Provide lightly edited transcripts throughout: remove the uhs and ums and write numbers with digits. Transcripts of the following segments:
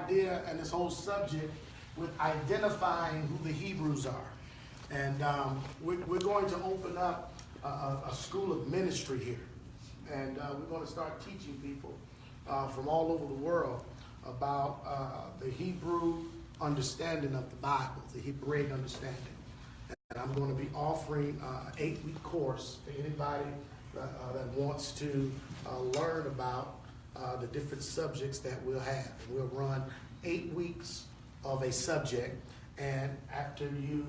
idea and this whole subject with identifying who the Hebrews are. And we're going to open up a school of ministry here. And we're going to start teaching people from all over the world about the Hebrew understanding of the Bible, the Hebraic understanding. And I'm going to be offering an 8-week course for anybody that wants to learn about the different subjects that we'll have. We'll run 8 weeks of a subject, and after you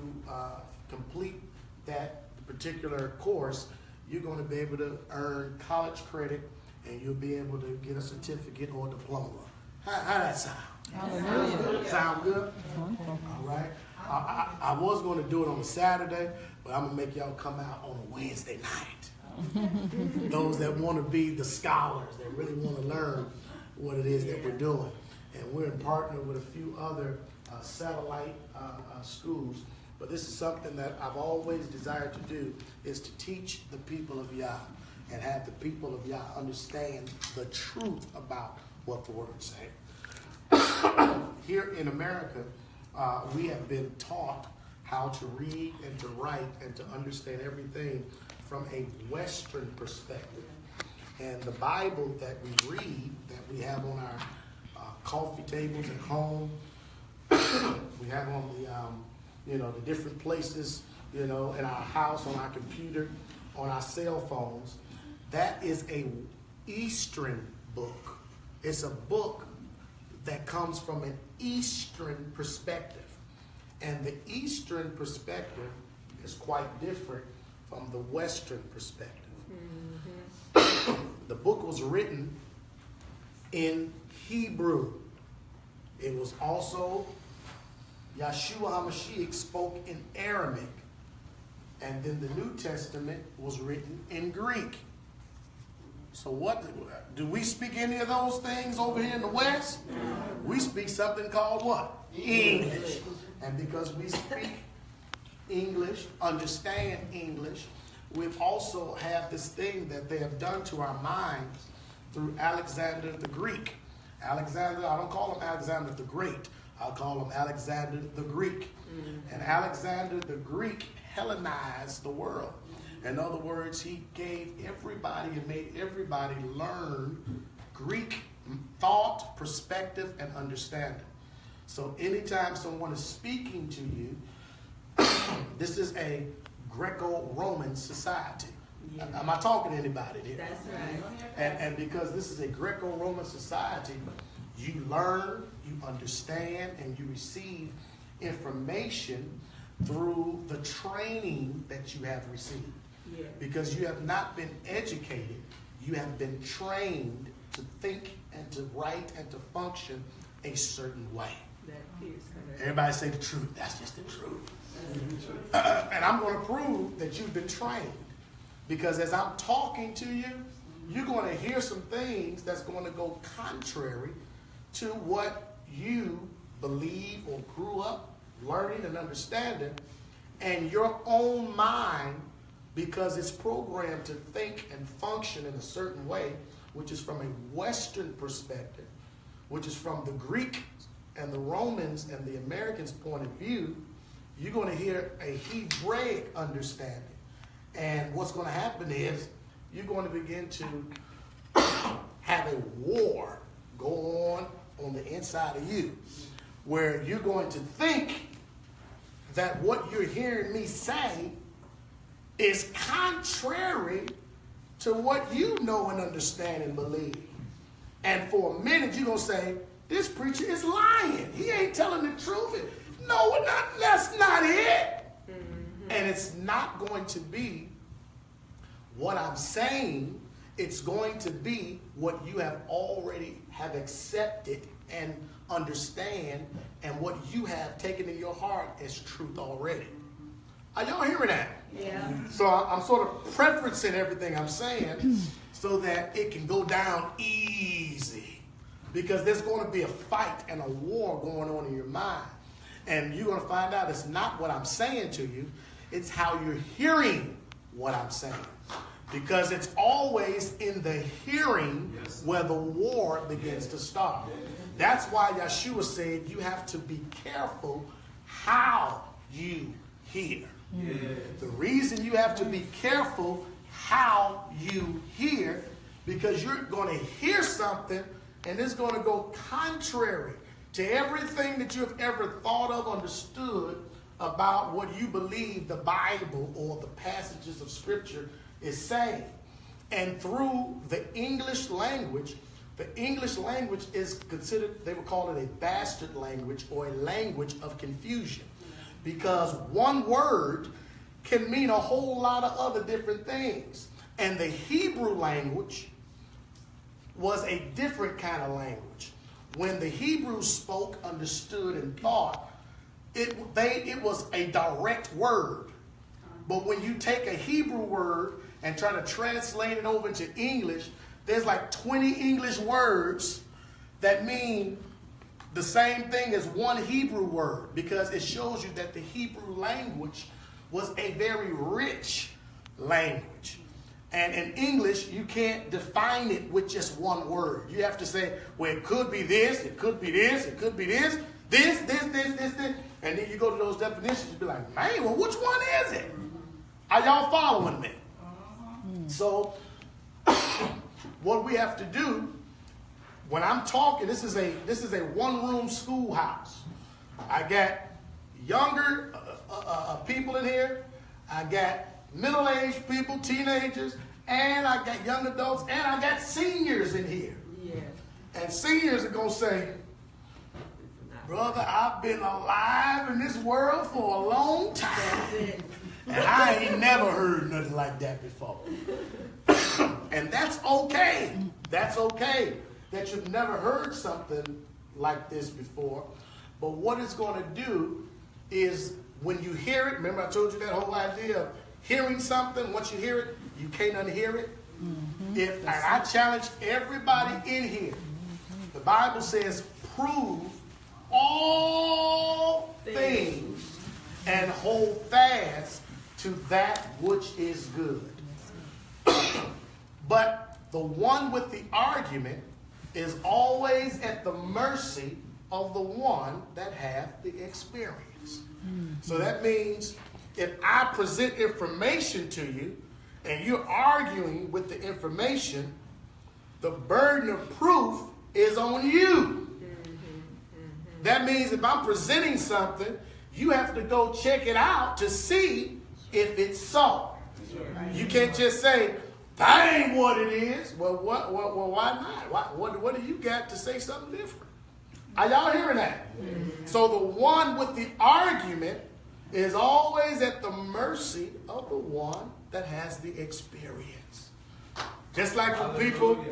complete that particular course, you're going to be able to earn college credit, and you'll be able to get a certificate or diploma. How that sound? Hallelujah. Sound good? All right. I was going to do it on a Saturday, but I'm going to make y'all come out on a Wednesday night. Those that want to be the scholars, that really want to learn what it is that we're doing. And we're in partner with a few other satellite schools. But this is something that I've always desired to do, is to teach the people of Yah and have the people of Yah understand the truth about what the Word say. Here in America, we have been taught how to read and to write and to understand everything from a Western perspective. And the Bible that we read, that we have on our coffee tables at home, we have on the different places, in our house, on our computer, on our cell phones, that is a Eastern book. It's a book that comes from an Eastern perspective. And the Eastern perspective is quite different from the Western perspective. Mm-hmm. The book was written in Hebrew. It was also, Yeshua HaMashiach spoke in Aramaic. And then the New Testament was written in Greek. So what, do we speak any of those things over here in the West? We speak something called what? English. And because we speak English, understand English, we also have this thing that they have done to our minds through Alexander the Greek. Alexander, I don't call him Alexander the Great. I'll call him Alexander the Greek. Mm-hmm. And Alexander the Greek Hellenized the world. In other words, he gave everybody and made everybody learn Greek thought, perspective, and understanding. So anytime someone is speaking to you, this is a Greco-Roman society. Yeah. I'm not talking to anybody here. That's right. And because this is a Greco-Roman society, you learn, you understand, and you receive information through the training that you have received. Yeah. Because you have not been educated, you have been trained to think and to write and to function a certain way. That is correct. Everybody say the truth. That's just the truth. And I'm going to prove that you've been trained. Because as I'm talking to you, you're going to hear some things that's going to go contrary to what you believe or grew up learning and understanding. And your own mind, because it's programmed to think and function in a certain way, which is from a Western perspective, which is from the Greek and the Romans and the Americans' point of view, you're going to hear a Hebraic understanding. And what's going to happen is you're going to begin to have a war go on the inside of you, where you're going to think that what you're hearing me say is contrary to what you know and understand and believe. And for a minute, you're going to say, this preacher is lying. He ain't telling the truth. No, that's not it. Mm-hmm. And it's not going to be what I'm saying. It's going to be what you have already have accepted and understand, and what you have taken in your heart as truth already. Are y'all hearing that? Yeah. So I'm sort of preferencing everything I'm saying so that it can go down easy. Because there's going to be a fight and a war going on in your mind. And you're going to find out it's not what I'm saying to you. It's how you're hearing what I'm saying. Because it's always in the hearing where the war begins to start. That's why Yeshua said you have to be careful how you hear. Yeah. The reason you have to be careful how you hear, because you're going to hear something and it's going to go contrary to everything that you have ever thought of, understood about what you believe the Bible or the passages of Scripture is saying. And through the English language is considered, they would call it a bastard language or a language of confusion. Because one word can mean a whole lot of other different things. And the Hebrew language was a different kind of language. When the Hebrews spoke, understood, and thought, it was a direct word. But when you take a Hebrew word and try to translate it over into English, there's like 20 English words that mean the same thing as one Hebrew word, because it shows you that the Hebrew language was a very rich language. And in English, you can't define it with just one word. You have to say, well, it could be this, it could be this, it could be this. And then you go to those definitions, you be like, man, well, which one is it? Are y'all following me? So what we have to do, when I'm talking, this is a one-room schoolhouse. I got younger people in here. I got middle-aged people, teenagers, and I got young adults, and I got seniors in here. Yeah. And seniors are going to say, brother, I've been alive in this world for a long time. And I ain't never heard nothing like that before. And that's okay. That's okay that you've never heard something like this before. But what it's going to do is when you hear it, remember I told you that whole idea of hearing something, once you hear it, you can't unhear it. Mm-hmm. And I challenge everybody in here. The Bible says, prove all things and hold fast to that which is good. But the one with the argument is always at the mercy of the one that hath the experience. Mm-hmm. So that means if I present information to you and you're arguing with the information, the burden of proof is on you. That means if I'm presenting something, you have to go check it out to see if it's so. You can't just say, that ain't what it is. Well, why not? What do you got to say something different? Are y'all hearing that? So the one with the argument is always at the mercy of the one that has the experience. Just like when people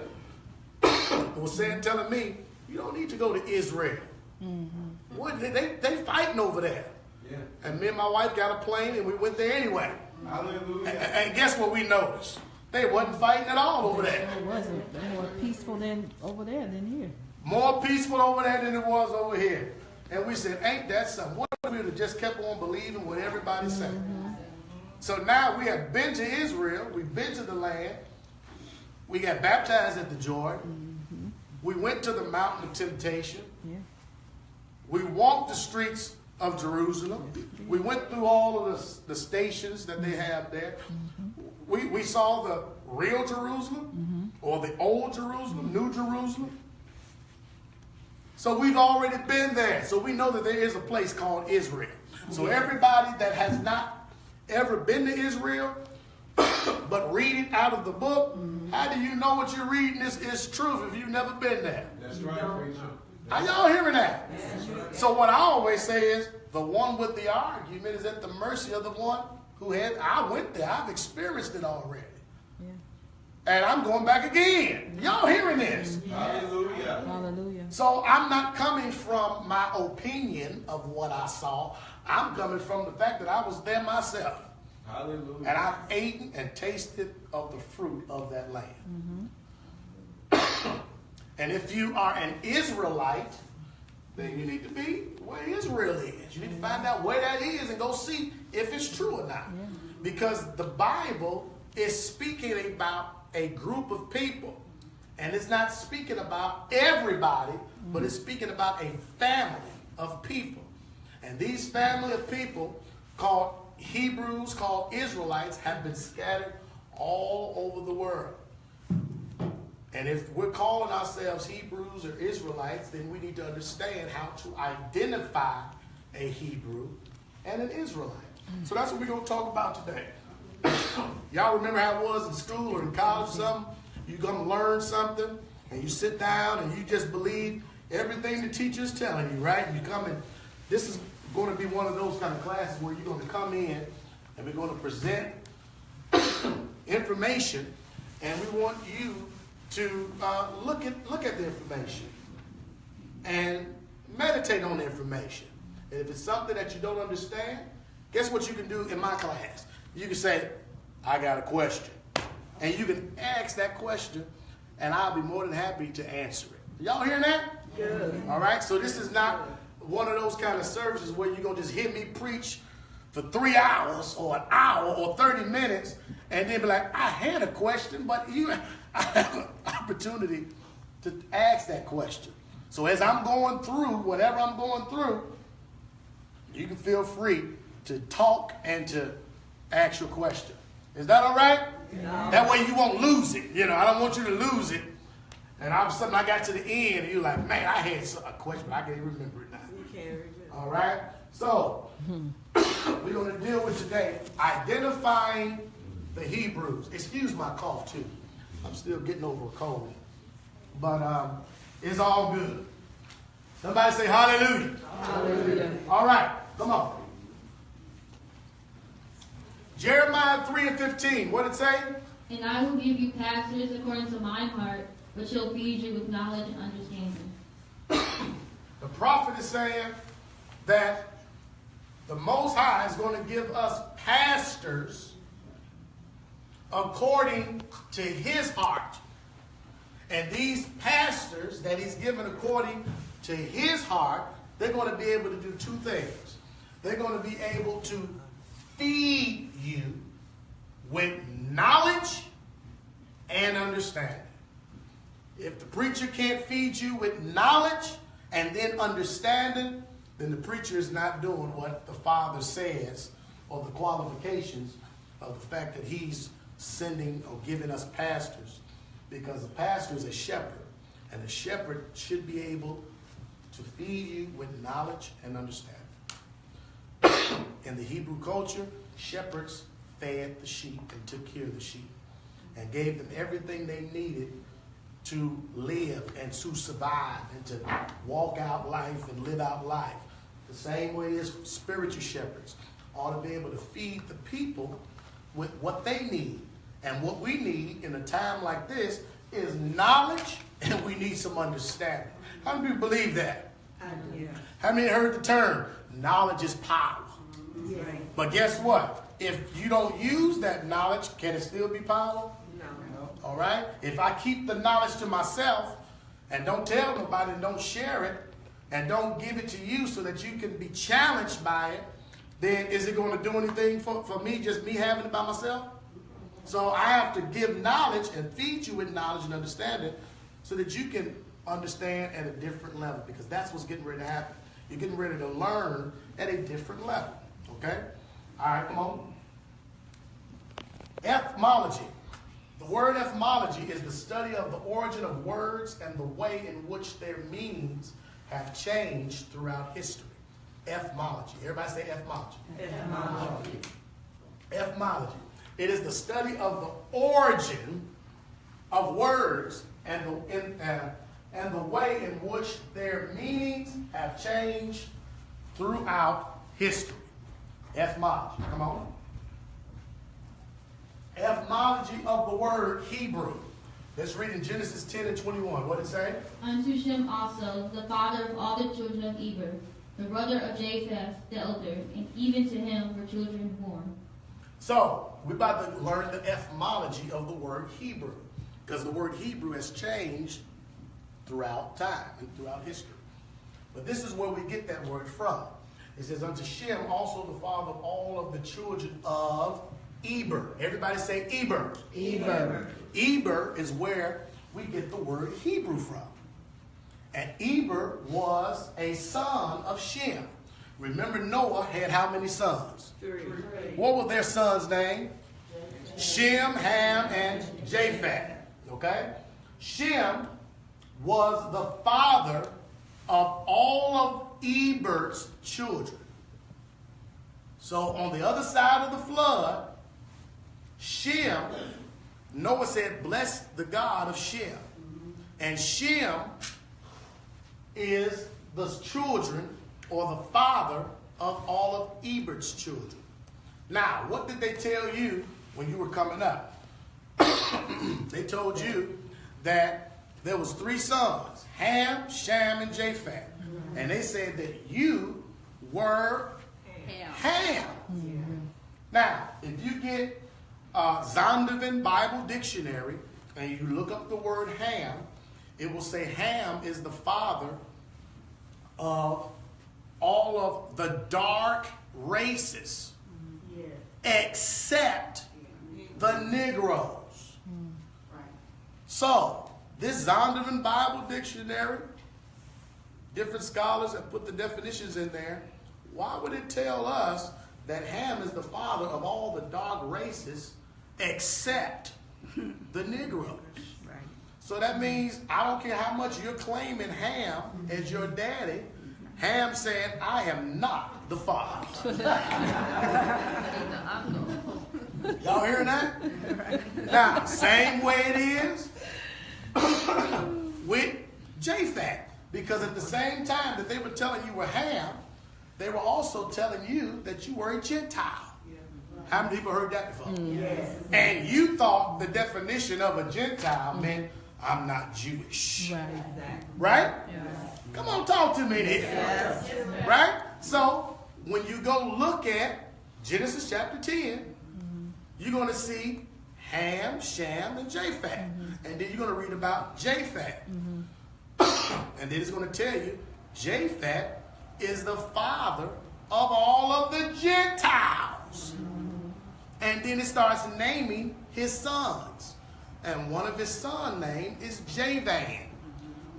were telling me, you don't need to go to Israel. Mm-hmm. What, they fighting over there. Yeah. And me and my wife got a plane and we went there anyway. Hallelujah. And guess what we noticed? They wasn't fighting at all over there. It wasn't. They're more peaceful than over there than here. More peaceful over there than it was over here. And we said, ain't that something? What if we would have just kept on believing what everybody said? Mm-hmm. So now we have been to Israel. We've been to the land. We got baptized at the Jordan. Mm-hmm. We went to the mountain of temptation. Yeah. We walked the streets of Jerusalem. We went through all of the stations that they have there. Mm-hmm. We saw the real Jerusalem, or the old Jerusalem, New Jerusalem. So we've already been there. So we know that there is a place called Israel. So everybody that has not ever been to Israel, but read it out of the book, how do you know what you're reading is truth if you've never been there? That's right. Are y'all hearing that? So what I always say is, the one with the argument is at the mercy of the one who had, I went there, I've experienced it already. Yeah. And I'm going back again. Y'all hearing this? Hallelujah. Hallelujah. So I'm not coming from my opinion of what I saw. I'm coming from the fact that I was there myself. Hallelujah. And I've eaten and tasted of the fruit of that land. Mm-hmm. And if you are an Israelite, then you need to be where Israel is. You need to find out where that is and go see if it's true or not. Yeah. Because the Bible is speaking about a group of people. And it's not speaking about everybody but it's speaking about a family of people. And these family of people called Hebrews, called Israelites, have been scattered all over the world. And if we're calling ourselves Hebrews or Israelites, then we need to understand how to identify a Hebrew and an Israelite. So that's what we're going to talk about today. Y'all remember how it was in school or in college or something? You're going to learn something, and you sit down and you just believe everything the teacher's telling you, right? You come in. This is going to be one of those kind of classes where you're going to come in and we're going to present information, and we want you to look at the information and meditate on the information. And if it's something that you don't understand, guess what you can do in my class? You can say, I got a question. And you can ask that question, and I'll be more than happy to answer it. Y'all hearing that? Good. All right, so this is not one of those kind of services where you're going to just hear me preach for 3 hours or an hour or 30 minutes and then be like, I had a question, but I have an opportunity to ask that question. So as I'm going through whatever I'm going through, you can feel free to talk and to ask your question. Is that all right? Yeah. That way you won't lose it. You know, I don't want you to lose it. And all of a sudden I got to the end and you're like, man, I had a question, but I can't remember it now. You can't remember. All right? So, we're going to deal with today identifying the Hebrews. Excuse my cough, too. I'm still getting over a cold. But it's all good. Somebody say hallelujah. Hallelujah. All right, come on. Jeremiah 3:15. What did it say? And I will give you pastors according to my heart, which shall feed you with knowledge and understanding. The prophet is saying that the Most High is going to give us pastors according to his heart. And these pastors that he's given according to his heart, they're going to be able to do two things. They're going to be able to feed you with knowledge and understanding. If the preacher can't feed you with knowledge and then understanding, then the preacher is not doing what the Father says, or the qualifications of the fact that he's sending or giving us pastors. Because a pastor is a shepherd, and a shepherd should be able to feed you with knowledge and understanding. In the Hebrew culture, shepherds fed the sheep and took care of the sheep and gave them everything they needed to live and to survive and to walk out life and live out life. The same way as spiritual shepherds ought to be able to feed the people with what they need. And what we need in a time like this is knowledge, and we need some understanding. How many people believe that? Yeah. How many heard the term, knowledge is power? Yeah. But guess what? If you don't use that knowledge, can it still be power? No. All right? If I keep the knowledge to myself and don't tell nobody and don't share it and don't give it to you so that you can be challenged by it, then is it going to do anything for me, just me having it by myself? So I have to give knowledge and feed you with knowledge and understanding so that you can understand at a different level, because that's what's getting ready to happen. You're getting ready to learn at a different level. Okay? All right, come on. Etymology. The word etymology is the study of the origin of words and the way in which their meanings have changed throughout history. Etymology. Everybody say etymology. Etymology. Etymology. It is the study of the origin of words and the way in which their meanings have changed throughout history. Etymology. Come on. Etymology of the word Hebrew. Let's read in Genesis 10 and 21. What did it say? Unto Shem also, the father of all the children of Eber, the brother of Japheth, the elder, and even to him were children born. So, we're about to learn the etymology of the word Hebrew, because the word Hebrew has changed throughout time and throughout history. But this is where we get that word from. It says, unto Shem also the father of all of the children of Eber. Everybody say Eber. Eber. Eber is where we get the word Hebrew from. And Eber was a son of Shem. Remember, Noah had how many sons? 3. What were their sons' names? Shem, Ham, and Japheth. Okay? Shem was the father of all of Eber's children. So on the other side of the flood, Shem, Noah said, bless the God of Shem. And Shem is the children or the father of all of Eber's children. Now, what did they tell you when you were coming up? They told you that there was 3 sons, Ham, Shem, and Japheth. And they said that you were Ham. Now, if you get Zondervan Bible Dictionary and you look up the word Ham, it will say Ham is the father of all of the dark races except the Negroes. So, this Zondervan Bible Dictionary, different scholars have put the definitions in there. Why would it tell us that Ham is the father of all the dark races except the Negroes? So that means I don't care how much you're claiming Ham as your daddy, Ham said, I am not the father. Y'all hearing that? Now, same way it is with Japheth. Because at the same time that they were telling you were Ham, they were also telling you that you were a Gentile. How many people heard that before? Yes. And you thought the definition of a Gentile meant I'm not Jewish. Right? Yes. Come on, talk to me here. Yes. Right? So, when you go look at Genesis chapter 10, you're going to see Ham, Shem, and Japheth. And then you're going to read about Japheth. And then it's going to tell you Japheth is the father of all of the Gentiles. And then it starts naming his sons. And one of his son name is Javan.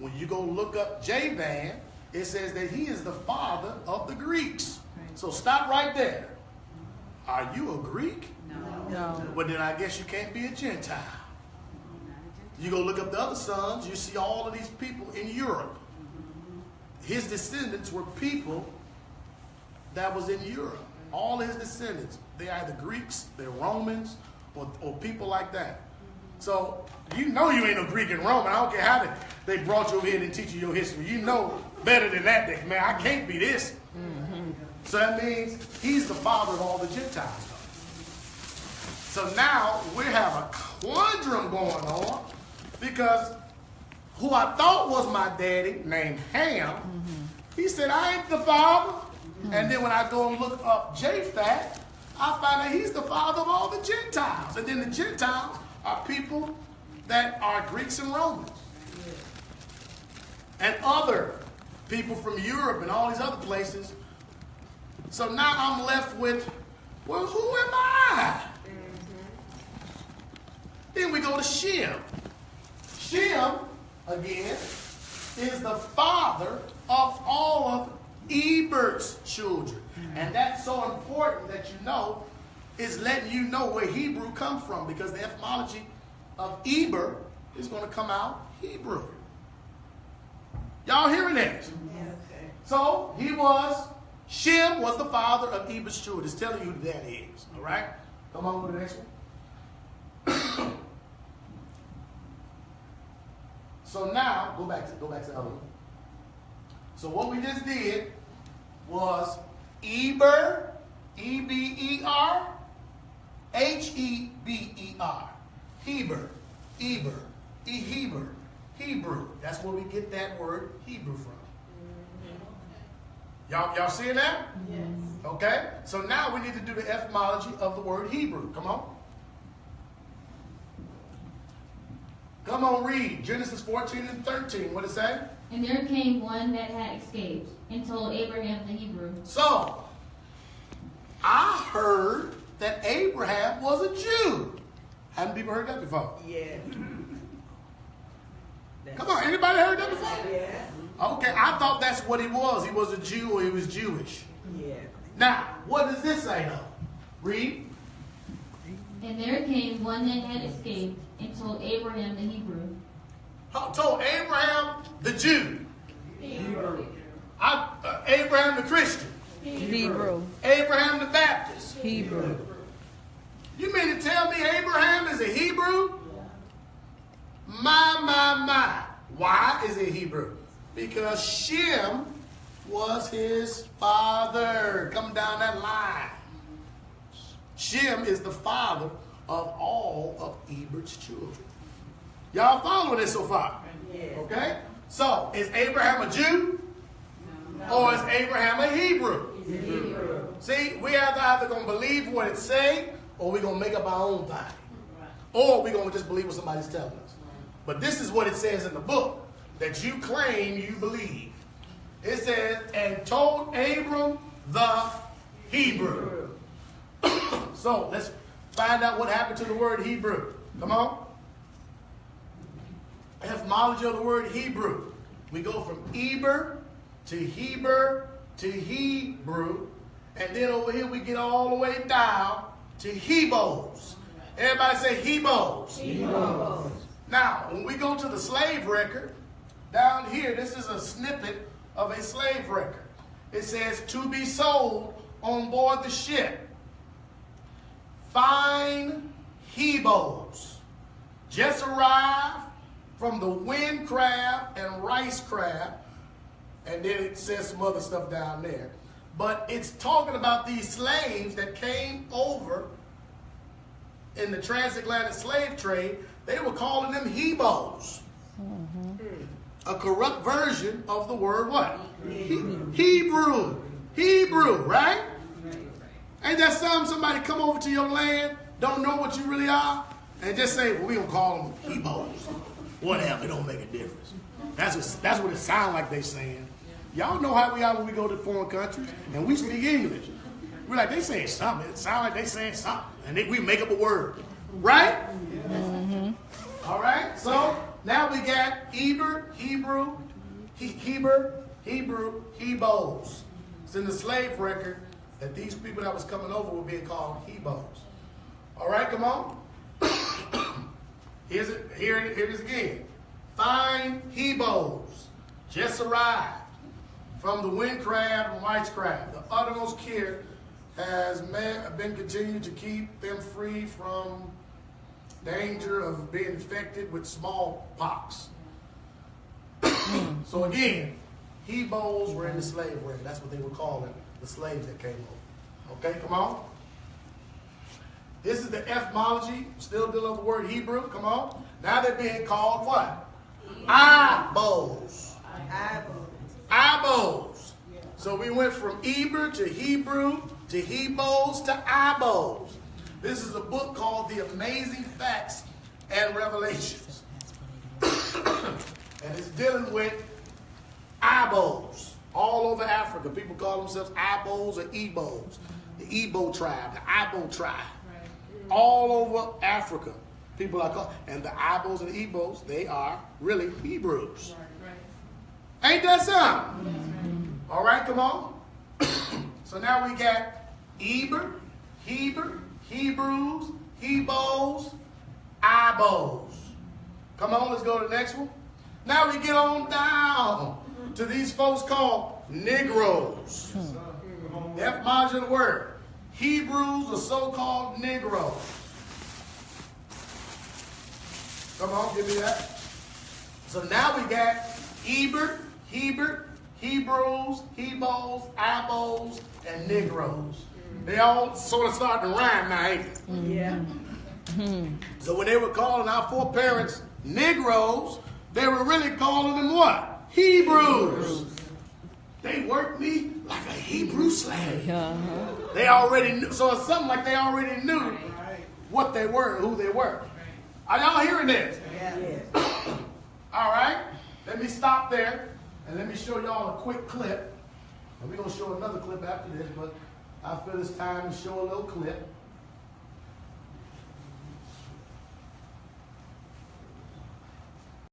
When you go look up Javan, it says that he is the father of the Greeks. So stop right there. Are you a Greek? No. Well, then I guess you can't be a Gentile. You go look up the other sons, you see all of these people in Europe. His descendants were people that was in Europe. All his descendants, they're either Greeks, they're Romans, or people like that. So you know you ain't no Greek and Roman. I don't care how they brought you over here and teach you your history. You know better than that, man. I can't be this. So that means he's the father of all the Gentiles. So now we have a conundrum going on because who I thought was my daddy, named Ham, he said, I ain't the father. And then when I go and look up Japheth, I find that he's the father of all the Gentiles. And then the Gentiles are people that are Greeks and Romans. And other people from Europe and all these other places. So now I'm left with, well, who am I? Then we go to Shem. Shem, again, is the father of all of Eber's children. And that's so important that you know, is letting you know where Hebrew comes from, because the etymology of Eber is going to come out Hebrew. Y'all hearing this? Yeah, okay. So Shem was the father of Eber's children. It's telling you who that is. All right? Come on to the next one. So now, go back to the other one. So what we just did was Eber, E-B-E-R, H-E-B-E-R. Heber, Hebrew. That's where we get that word Hebrew from. Y'all seeing that? Yes. Okay? So now we need to do the etymology of the word Hebrew. Come on. Come on, read. Genesis 14 and 13. What it say? And there came one that had escaped and told Abraham the Hebrew. So, I heard that Abraham was a Jew. Haven't people heard that before? Yeah. Come on, anybody heard that before? Yeah. Okay, I thought that's what he was. He was a Jew or he was Jewish. Yeah. Now, what does this say though? Read. And there came one that had escaped and told Abraham the Hebrew. Told Abraham the Jew. Hebrew. Abraham the Christian. Hebrew. Abraham the Baptist. Hebrew. You mean to tell me Abraham is a Hebrew? My. Why is he Hebrew? Because Shem was his father. Come down that line. Shem is the father of all of Eber's children. Y'all following this so far? Okay? So, is Abraham a Jew? Or is Abraham a Hebrew? Hebrew. See, we have to either going to believe what it's saying, or we're going to make up our own thing. Or we're going to just believe what somebody's telling us. But this is what it says in the book that you claim you believe. It says, and told Abram the Hebrew. So, let's find out what happened to the word Hebrew. Come on. Etymology of the word Hebrew. We go from Eber to Heber to Hebrew. And then over here we get all the way down to Hebos. Everybody say Hebos. Hebrew. Now, when we go to the slave record, down here, this is a snippet of a slave record. It says, to be sold on board the ship. Fine Hebos. Just arrived from the wind crab and rice crab. And then it says some other stuff down there. But it's talking about these slaves that came over in the transatlantic slave trade. They were calling them Hebos. A corrupt version of the word what? Hebrew. Hebrew, right? Ain't that somebody come over to your land, don't know what you really are, and just say, well, we gonna call them Hebos. Whatever, it don't make a difference. That's what it sounds like they saying. Y'all know how we are when we go to foreign countries and we speak English. We're like, they saying something. It sounds like they saying something. And then we make up a word. Right? Mm-hmm. All right? So now we got Eber, Hebrew, Hebos. It's in the slave record that these people that was coming over were being called Hebos. All right, come on. Here it is again. Fine Hebos just arrived from the wind crab and white crab. The uttermost care has been continued to keep them free from danger of being infected with smallpox. So again, Hebos were in the slave record. That's what they were calling the slaves that came over. Okay, come on. This is the etymology, still dealing with the word Hebrew. Come on. Now they're being called what? Ibos. Ibos. So we went from Eber to Hebrew to Hebos to Ibos. This is a book called The Amazing Facts and Revelations. And it's dealing with Ibos all over Africa. People call themselves Ibos or Ebos. The Igbo tribe, the Ibo tribe. All over Africa, people are called. And the Ibos and Ebos, they are really Hebrews. Ain't that something? All right, come on. So now we got Eber, Heber, Hebrews, Hebos, Ibos. Come on, let's go to the next one. Now we get on down to these folks called Negroes. The etymology of the word. Hebrews are so-called Negroes. Come on, give me that. So now we got Eber, Heber, Hebrews, Hebos, Ibos, and Negroes. They all sort of starting to rhyme now, ain't they? Yeah. So when they were calling our foreparents Negroes, they were really calling them what? Hebrews. They worked me like a Hebrew slave. Uh-huh. They already knew. So it's something like they already knew what they were and who they were. Are y'all hearing this? Yeah. All right. Let me stop there and let me show y'all a quick clip. And we're going to show another clip after this, but I feel it's time to show a little clip.